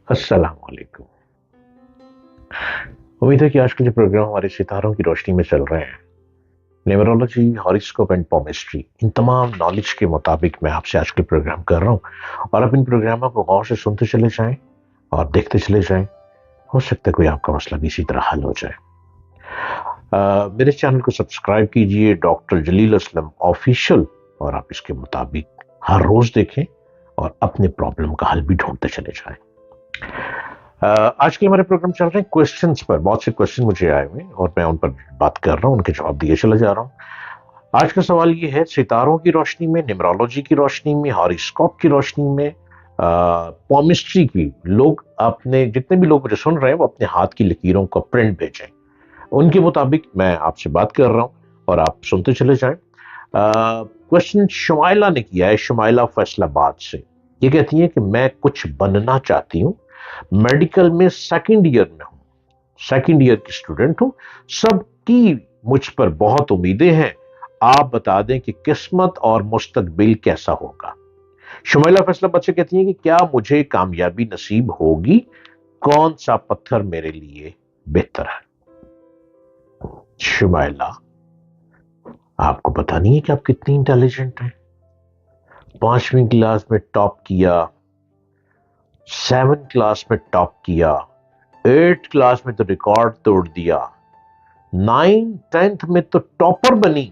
अस्सलाम वालेकुम। उम्मीद है कि आज के जो प्रोग्राम हमारे सितारों की रोशनी में चल रहे हैं, न्यूमरोलॉजी, हॉरोस्कोप एंड पॉमिस्ट्री, इन तमाम नॉलेज के मुताबिक मैं आपसे आज के प्रोग्राम कर रहा हूँ और आप इन प्रोग्रामों को गौर से सुनते चले जाएं और देखते चले जाएं। हो सकता है कोई आपका मसला भी इसी तरह हल हो जाए। मेरे चैनल को सब्सक्राइब कीजिए, डॉक्टर जलील असलम ऑफिशियल, और आप इसके मुताबिक हर रोज देखें और अपने प्रॉब्लम का हल भी ढूंढते चले जाएं। आज के हमारे प्रोग्राम चल रहे हैं क्वेश्चंस पर। बहुत से क्वेश्चन मुझे आए हुए और मैं उन पर बात कर रहा हूं, उनके जवाब दिए चला जा रहा हूं। आज का सवाल ये है, सितारों की रोशनी में, न्यूमरोलॉजी की रोशनी में, हॉरोस्कोप की रोशनी में, पॉमिस्ट्री की, लोग अपने, जितने भी लोग मुझे सुन रहे हैं वो अपने हाथ की लकीरों का प्रिंट भेजें। उनके मुताबिक मैं आपसे बात कर रहा हूं और आप सुनते चले जाएं। क्वेश्चन शुमाइला ने किया है, शुमाइला फैसलाबाद से। ये कहती है कि मैं कुछ बनना चाहती हूँ, मेडिकल में सेकंड ईयर में हूं, सेकंड ईयर की स्टूडेंट हूं, सबकी मुझ पर बहुत उम्मीदें हैं। आप बता दें कि किस्मत और मुस्तकबिल कैसा होगा। शुमाइला फैसलाबाद से कहती है कि क्या मुझे कामयाबी नसीब होगी, कौन सा पत्थर मेरे लिए बेहतर है। शुमाइला, आपको पता नहीं है कि आप कितनी इंटेलिजेंट हैं। 5वीं क्लास में टॉप किया, 7th क्लास में टॉप किया, 8th क्लास में तो रिकॉर्ड तोड़ दिया, 9th 10th में तो टॉपर बनी,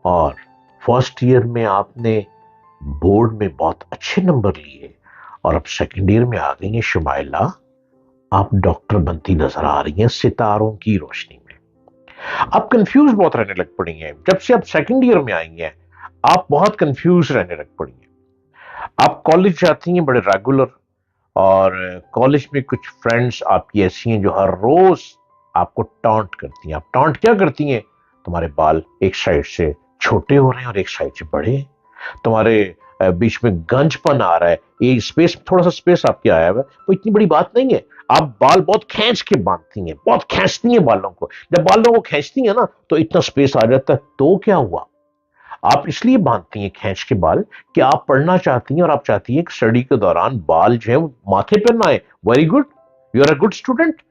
और फर्स्ट ईयर में आपने बोर्ड में बहुत अच्छे नंबर लिए और अब सेकंड ईयर में आ गई हैं। शुमाइला, आप डॉक्टर बनती नजर आ रही हैं सितारों की रोशनी में। आप कंफ्यूज बहुत रहने लग पड़ी हैं। जब से आप सेकंड ईयर में आई हैं, आप बहुत कंफ्यूज रहने लग पड़ी हैं। आप कॉलेज जाती हैं बड़े रेगुलर, और कॉलेज में कुछ फ्रेंड्स आपकी ऐसी हैं जो हर रोज आपको टॉन्ट करती हैं। आप टॉन्ट क्या करती हैं? तुम्हारे बाल एक साइड से छोटे हो रहे हैं और एक साइड से बड़े हैं, तुम्हारे बीच में गंजपन आ रहा है, ये स्पेस, थोड़ा सा स्पेस आपके आया हुआ है, वो इतनी बड़ी बात नहीं है। आप बाल बहुत खींच के बांधती हैं, बहुत खींचती हैं बालों को। जब बालों को खींचती हैं ना तो इतना स्पेस आ जाता है। तो क्या हुआ? आप इसलिए बांधती हैं खींच के बाल कि आप पढ़ना चाहती हैं और आप चाहती हैं कि स्टडी के दौरान बाल जो है वो माथे पर ना आए। Very good, you are a good student.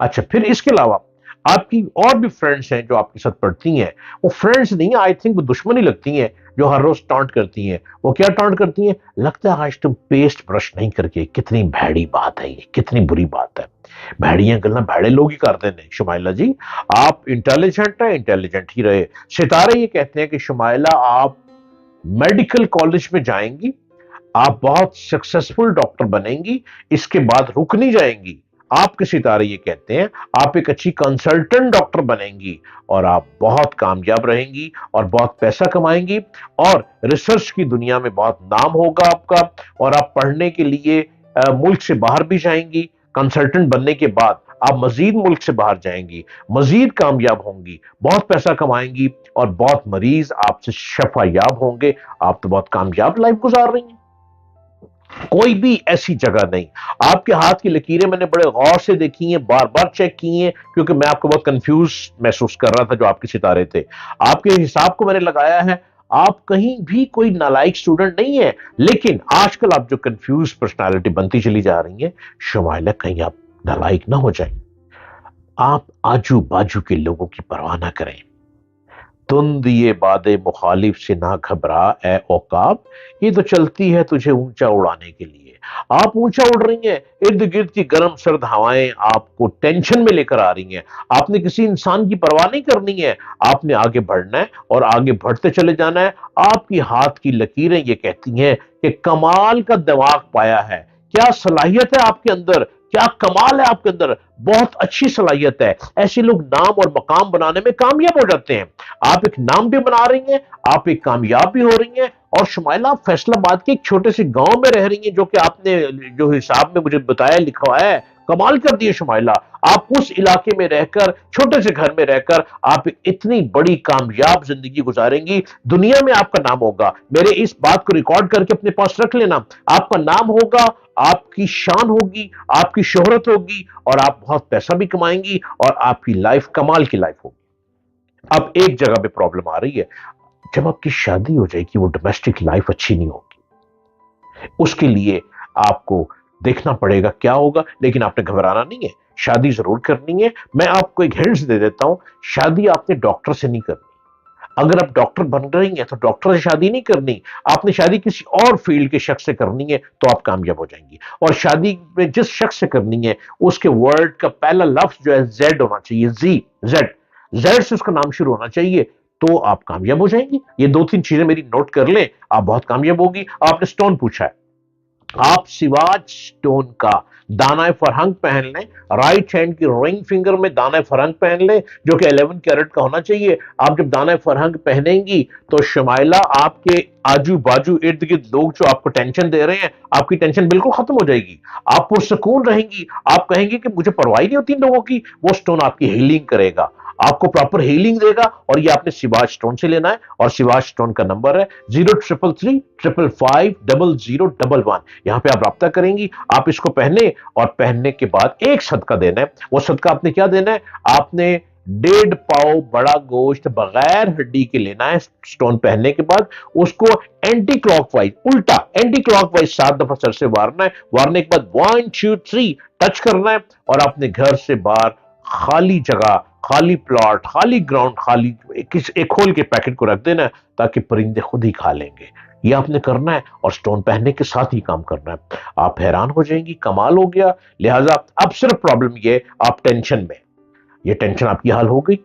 अच्छा, फिर इसके अलावा आपकी और भी फ्रेंड्स हैं जो आपके साथ पढ़ती हैं। वो फ्रेंड्स नहीं, आई थिंक वो दुश्मनी लगती हैं, जो हर रोज टॉन्ट करती हैं। वो क्या टॉन्ट करती हैं? लगता है आज तुम पेस्ट ब्रश नहीं करके, कितनी भैड़ी बात है ये, कितनी बुरी बात है। भैड़ियां गल्ला भैड़े लोग ही करते हैं। शुमाइला जी, आप इंटेलिजेंट हैं, इंटेलिजेंट ही रहे। सितारे ये कहते हैं कि शुमाइला, आप मेडिकल कॉलेज में जाएंगी, आप बहुत सक्सेसफुल डॉक्टर बनेंगी, इसके बाद रुक नहीं जाएंगी। आपके सितारे ये कहते हैं आप एक अच्छी कंसल्टेंट डॉक्टर बनेंगी और आप बहुत कामयाब रहेंगी और बहुत पैसा कमाएंगी और रिसर्च की दुनिया में बहुत नाम होगा आपका, और आप पढ़ने के लिए मुल्क से बाहर भी जाएंगी। कंसल्टेंट बनने के बाद आप मजीद मुल्क से बाहर जाएंगी, मजीद कामयाब होंगी, बहुत पैसा कमाएंगी और बहुत मरीज आपसे शफायाब होंगे। आप तो बहुत कामयाब लाइफ गुजार रही हैं। कोई भी ऐसी जगह नहीं। आपके हाथ की लकीरें मैंने बड़े गौर से देखी हैं, बार बार चेक की हैं, क्योंकि मैं आपको बहुत कंफ्यूज महसूस कर रहा था जो आपके सितारे थे। आपके हिसाब को मैंने लगाया है। आप कहीं भी कोई नालायक स्टूडेंट नहीं है, लेकिन आजकल आप जो कंफ्यूज पर्सनालिटी बनती चली जा रही है, शुमाइला, कहीं आप नालायक ना हो जाए। आप आजू बाजू के लोगों की परवाह ना करें। तुम दिए बादे मुखालिफ से ना घबरा ए औकाब, ये तो चलती है तुझे ऊंचा उड़ाने के लिए। आप ऊंचा उड़ रही हैं, इर्द गिर्द की गर्म सर्द हवाएं आपको टेंशन में लेकर आ रही हैं। आपने किसी इंसान की परवाह नहीं करनी है, आपने आगे बढ़ना है और आगे बढ़ते चले जाना है। आपकी हाथ की लकीरें ये कहती हैं कि कमाल का दिमाग पाया है। क्या सलाहियत है आपके अंदर, क्या कमाल है आपके अंदर, बहुत अच्छी सलाहियत है। ऐसे लोग नाम और मकाम बनाने में कामयाब हो जाते हैं। आप एक नाम भी बना रही हैं, आप एक कामयाब भी हो रही हैं। और शुमाइला, आप फैसलाबाद के एक छोटे से गांव में रह रही हैं, जो कि आपने जो हिसाब में मुझे बताया, लिखा है, कमाल कर दिए शुमाइला। आप उस इलाके में रहकर, छोटे से घर में रहकर, आप इतनी बड़ी कामयाब जिंदगी गुजारेंगी, दुनिया में आपका नाम होगा। मेरे इस बात को रिकॉर्ड करके अपने पास रख लेना। आपका नाम होगा, आपकी शान होगी, आपकी शोहरत होगी, और आप बहुत पैसा भी कमाएंगी और आपकी लाइफ कमाल की लाइफ होगी। अब एक जगह पे प्रॉब्लम आ रही है, जब आपकी शादी हो जाएगी वो डोमेस्टिक लाइफ अच्छी नहीं होगी। उसके लिए आपको دیکھنا پڑے گا کیا ہوگا، لیکن آپ نے گھبرانا نہیں ہے، شادی ضرور کرنی ہے۔ میں آپ کو ایک ہنٹس دے دیتا ہوں، شادی آپ نے ڈاکٹر سے نہیں کرنی۔ اگر آپ ڈاکٹر بن رہی ہیں تو ڈاکٹر سے شادی نہیں کرنی، آپ نے شادی کسی اور فیلڈ کے شخص سے کرنی ہے تو آپ کامیاب ہو جائیں گی۔ اور شادی میں جس شخص سے کرنی ہے اس کے ورڈ کا پہلا لفظ جو ہے زیڈ ہونا چاہیے، زیڈ زیڈ سے اس کا نام شروع ہونا چاہیے، تو آپ کامیاب ہو جائیں گی۔ یہ دو تین چیزیں میری نوٹ کر لیں، آپ بہت کامیاب ہوگی۔ آپ نے سٹون پوچھا ہے، آپ سواج سٹون کا دانہ فرہنگ پہن لیں، رائٹ ہینڈ کی رنگ فنگر میں دانہ فرہنگ پہن لیں جو کہ 11 کیرٹ کا ہونا چاہیے۔ آپ جب دانہ فرہنگ پہنیں گی تو شمائلہ آپ کے آجو باجو ارد گرد لوگ جو آپ کو ٹینشن دے رہے ہیں، آپ کی ٹینشن بالکل ختم ہو جائے گی، آپ پرسکون رہیں گی۔ آپ کہیں گے کہ مجھے پرواہ نہیں ہوتی ان لوگوں کی، وہ سٹون آپ کی ہیلنگ کرے گا، آپ کو پراپر ہیلنگ دے گا۔ اور یہ آپ نے سواج سٹون سے لینا ہے، اور سواج سٹون کا نمبر ہے 0333550011۔ یہاں پہ آپ رابطہ کریں گی، آپ اس کو پہنے، اور پہننے کے بعد ایک صدقہ دینا ہے۔ وہ صدقہ آپ نے کیا دینا ہے؟ آپ نے 1.5 پاؤ بڑا گوشت بغیر ہڈی کے لینا ہے سٹون پہننے کے بعد، اس کو اینٹی کلاک وائز، الٹا اینٹی کلاک وائز 7 دفعہ سر سے وارنا ہے، وارنے کے بعد 1 2 3 ٹچ کرنا ہے، اور اپنے گھر سے باہر خالی جگہ، خالی پلاٹ، خالی گراؤنڈ، خالی ایک کھول کے پیکٹ کو رکھ دینا ہے تاکہ پرندے خود ہی کھا لیں گے۔ یہ آپ نے کرنا ہے، اور سٹون پہننے کے ساتھ ہی کام کرنا ہے۔ آپ حیران ہو جائیں گی، کمال ہو گیا۔ لہٰذا اب صرف پرابلم یہ، آپ ٹینشن میں، یہ ٹینشن آپ کی حل ہو گئی،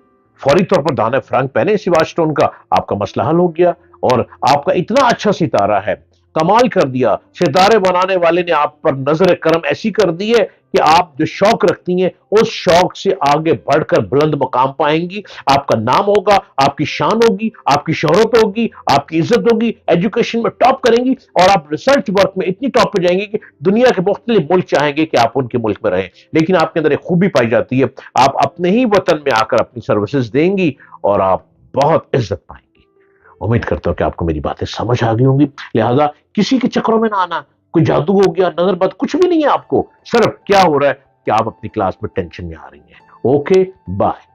فوری طور پر دانہ فرنگ پہنے سواج سٹون کا، آپ کا مسئلہ حل ہو گیا۔ اور آپ کا اتنا اچھا ستارہ ہے، کمال کر دیا، ستارے بنانے والے نے آپ پر نظر کرم ایسی کر دی ہے کہ آپ جو شوق رکھتی ہیں اس شوق سے آگے بڑھ کر بلند مقام پائیں گی۔ آپ کا نام ہوگا، آپ کی شان ہوگی، آپ کی شہرت ہوگی، آپ کی عزت ہوگی، ایجوکیشن میں ٹاپ کریں گی، اور آپ ریسرچ ورک میں اتنی ٹاپ پہ جائیں گی کہ دنیا کے مختلف ملک چاہیں گے کہ آپ ان کے ملک میں رہیں۔ لیکن آپ کے اندر ایک خوبی پائی جاتی ہے، آپ اپنے ہی وطن میں آ کر اپنی سروسز دیں گی اور آپ بہت عزت پائیں گی۔ امید کرتا ہوں کہ آپ کو میری باتیں سمجھ آ گئی ہوں گی۔ لہٰذا کسی کے چکروں میں نہ آنا، کوئی جادو ہو گیا، نظر بد، کچھ بھی نہیں ہے آپ کو، صرف کیا ہو رہا ہے کہ آپ اپنی کلاس میں ٹینشن میں آ رہی ہیں۔ Okay, bye.